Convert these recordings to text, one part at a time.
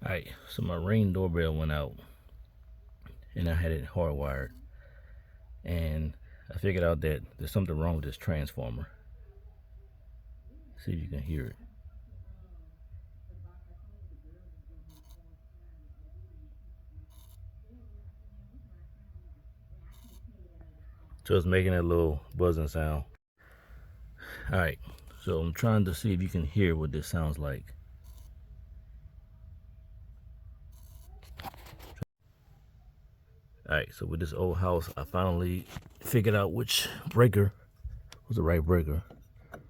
Alright, so my Ring doorbell went out and I had it hardwired, and I figured out that there's something wrong with this transformer. See if you can hear it. So it's making that little buzzing sound. Alright, so I'm trying to see if you can hear what this sounds like. Alright, so with this old house, I finally figured out which breaker was the right breaker.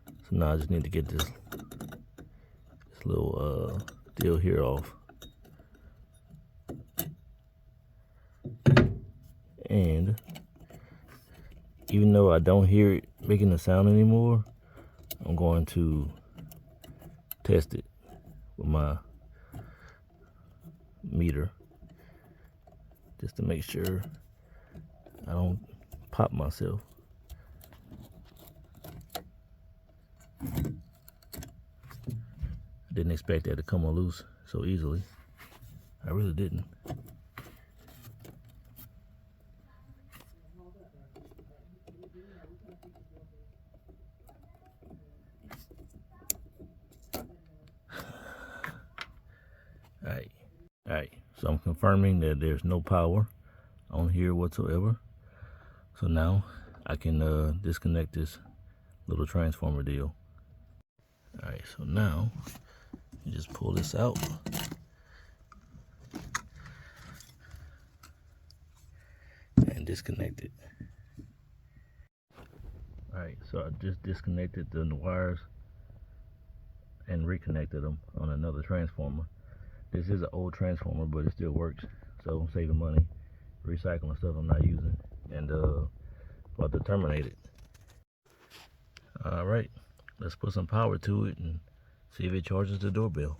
So now I just need to get this little deal here off. And even though I don't hear it making a sound anymore, I'm going to test it with my meter just to make sure I don't pop myself. I didn't expect that to come loose so easily. I really didn't. Alright, so I'm confirming that there's no power on here whatsoever. So now I can disconnect this little transformer deal. Alright, so now you just pull this out. And disconnect it. Alright, so I just disconnected the wires and reconnected them on another transformer. This is an old transformer, but it still works, so I'm saving money, recycling stuff I'm not using, and about to terminate it. Alright, let's put some power to it and see if it charges the doorbell.